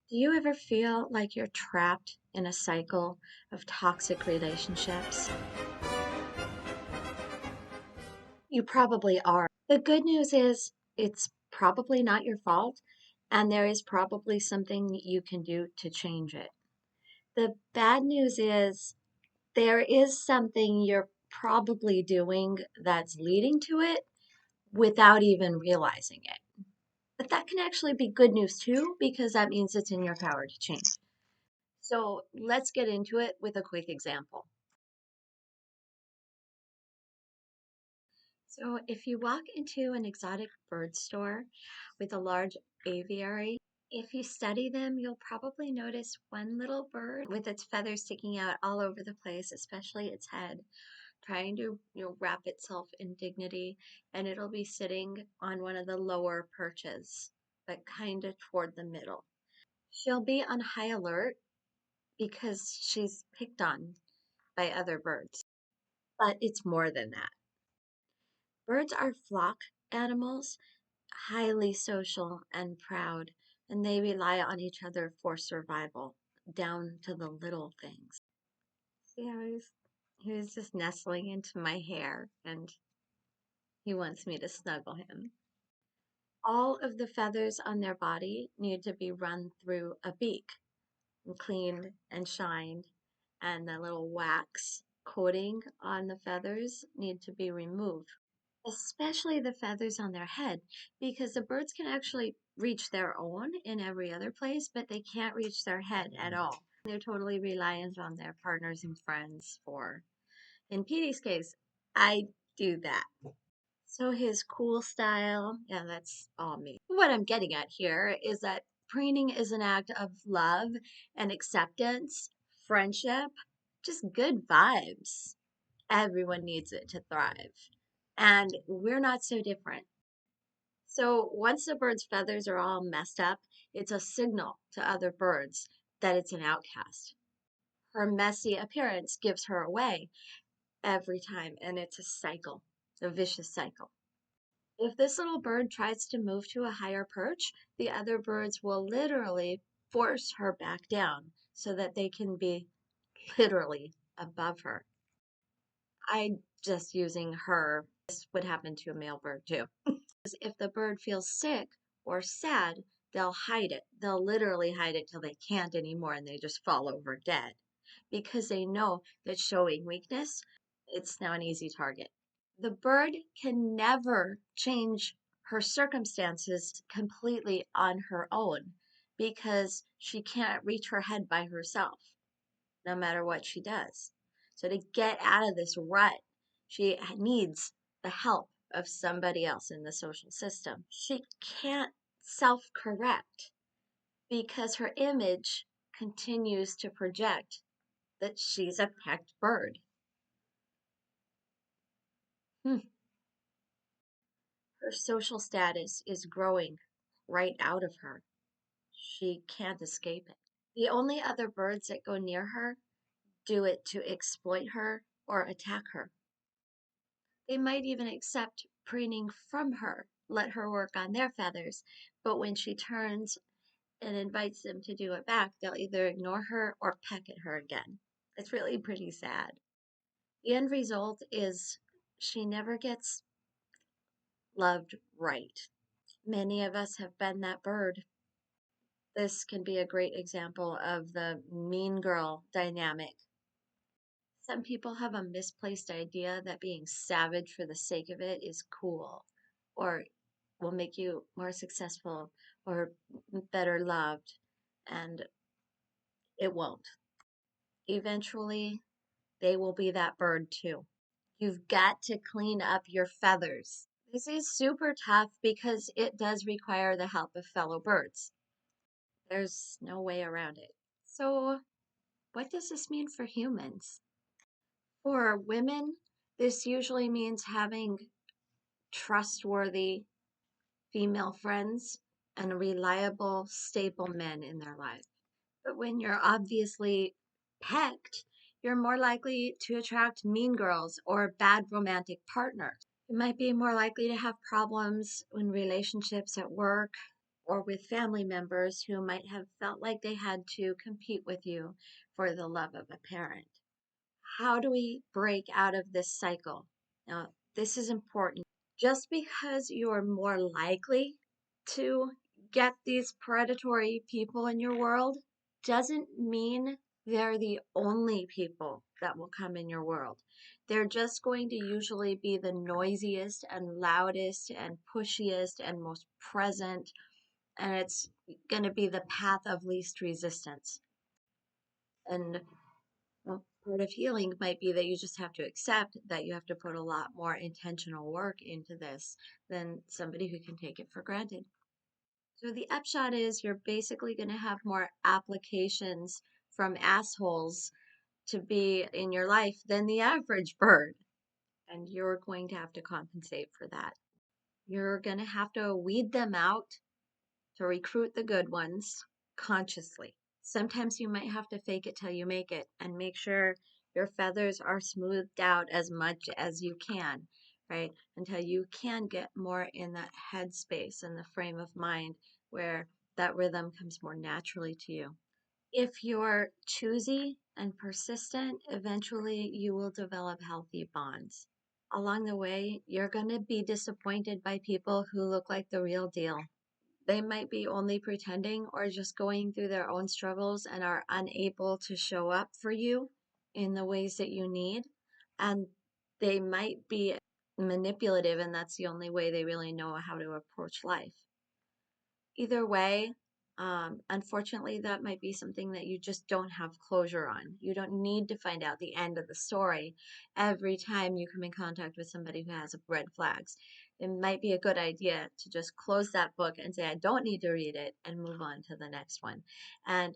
Do you ever feel like you're trapped in a cycle of toxic relationships? You probably are. The good news is it's probably not your fault, and there is probably something you can do to change it. The bad news is there is something you're probably doing that's leading to it without even realizing it. But that can actually be good news too, because that means it's in your power to change. So let's get into it with a quick example. So if you walk into an exotic bird store with a large aviary, if you study them, you'll probably notice one little bird with its feathers sticking out all over the place, especially its head, trying to, wrap itself in dignity, and it'll be sitting on one of the lower perches, but kind of toward the middle. She'll be on high alert because she's picked on by other birds, but it's more than that. Birds are flock animals, highly social and proud, and they rely on each other for survival, down to the little things. See how he was just nestling into my hair, and he wants me to snuggle him. All of the feathers on their body need to be run through a beak and cleaned and shined, and the little wax coating on the feathers need to be removed, especially the feathers on their head, because the birds can actually reach their own in every other place, but they can't reach their head at all. They're totally reliant on their partners and friends for. In Petey's case, I do that. So his cool style, yeah, that's all me. What I'm getting at here is that preening is an act of love and acceptance, friendship, just good vibes. Everyone needs it to thrive. And we're not so different. So once the bird's feathers are all messed up, it's a signal to other birds that it's an outcast. Her messy appearance gives her away every time, and it's a cycle, a vicious cycle. If this little bird tries to move to a higher perch, the other birds will literally force her back down so that they can be literally above her. I just using her. This would happen to a male bird too. If the bird feels sick or sad, they'll hide it. They'll literally hide it till they can't anymore and they just fall over dead because they know that showing weakness, it's now an easy target. The bird can never change her circumstances completely on her own because she can't reach her head by herself, no matter what she does. So to get out of this rut, she needs the help of somebody else in the social system. She can't self correct because her image continues to project that she's a pecked bird. Hmm. Her social status is growing right out of her. She can't escape it. The only other birds that go near her do it to exploit her or attack her. They might even accept preening from her, let her work on their feathers, but when she turns and invites them to do it back, they'll either ignore her or peck at her again. It's really pretty sad. The end result is she never gets loved right. Many of us have been that bird. This can be a great example of the mean girl dynamic. Some people have a misplaced idea that being savage for the sake of it is cool or will make you more successful or better loved, and it won't. Eventually, they will be that bird too. You've got to clean up your feathers. This is super tough because it does require the help of fellow birds. There's no way around it. So, what does this mean for humans? For women, this usually means having trustworthy female friends and reliable, stable men in their life. But when you're obviously pecked, you're more likely to attract mean girls or bad romantic partners. You might be more likely to have problems in relationships at work or with family members who might have felt like they had to compete with you for the love of a parent. How do we break out of this cycle? Now, this is important. Just because you're more likely to get these predatory people in your world doesn't mean they're the only people that will come in your world. They're just going to usually be the noisiest and loudest and pushiest and most present, and it's going to be the path of least resistance. And well, part of healing might be that you just have to accept that you have to put a lot more intentional work into this than somebody who can take it for granted. So the upshot is you're basically going to have more applications from assholes to be in your life than the average bird. And you're going to have to compensate for that. You're going to have to weed them out to recruit the good ones consciously. Sometimes you might have to fake it till you make it and make sure your feathers are smoothed out as much as you can, right? Until you can get more in that headspace and the frame of mind where that rhythm comes more naturally to you. If you're choosy and persistent, eventually you will develop healthy bonds. Along the way, you're going to be disappointed by people who look like the real deal. They might be only pretending or just going through their own struggles and are unable to show up for you in the ways that you need. And they might be manipulative, and that's the only way they really know how to approach life. Either way, unfortunately, that might be something that you just don't have closure on. You don't need to find out the end of the story every time you come in contact with somebody who has red flags. It might be a good idea to just close that book and say, I don't need to read it, and move on to the next one. And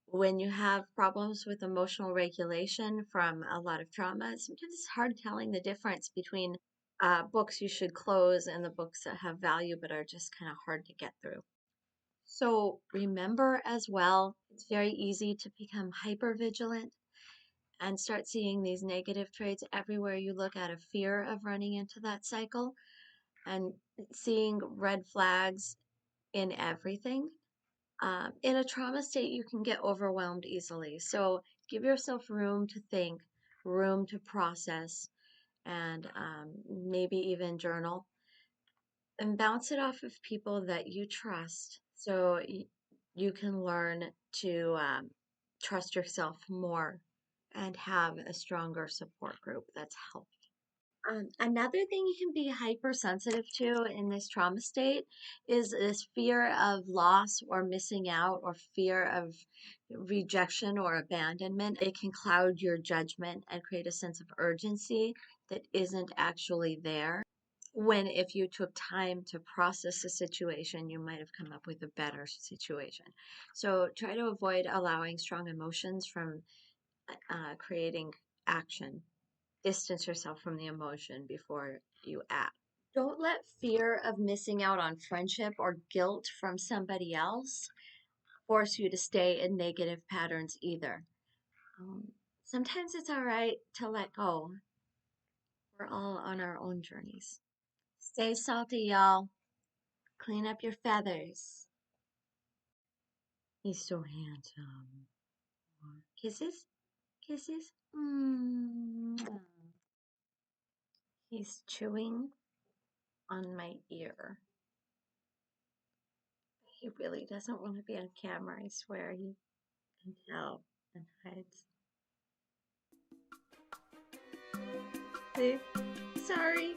when you have problems with emotional regulation from a lot of trauma, sometimes it's hard telling the difference between books you should close and the books that have value but are just kind of hard to get through. So remember as well, it's very easy to become hyper vigilant and start seeing these negative traits everywhere you look out of fear of running into that cycle and seeing red flags in everything. In a trauma state, you can get overwhelmed easily. So give yourself room to think, room to process, and maybe even journal and bounce it off of people that you trust so you can learn to trust yourself more and have a stronger support group that's helpful. Another thing you can be hypersensitive to in this trauma state is this fear of loss or missing out or fear of rejection or abandonment. It can cloud your judgment and create a sense of urgency that isn't actually there. When if you took time to process the situation, you might have come up with a better situation. So try to avoid allowing strong emotions from creating action. Distance yourself from the emotion before you act. Don't let fear of missing out on friendship or guilt from somebody else force you to stay in negative patterns either. Sometimes it's all right to let go. We're all on our own journeys. Stay salty, y'all. Clean up your feathers. He's so handsome. Kisses? Kisses? He's chewing on my ear. He really doesn't want to be on camera, I swear. He can tell and hides. See? Sorry.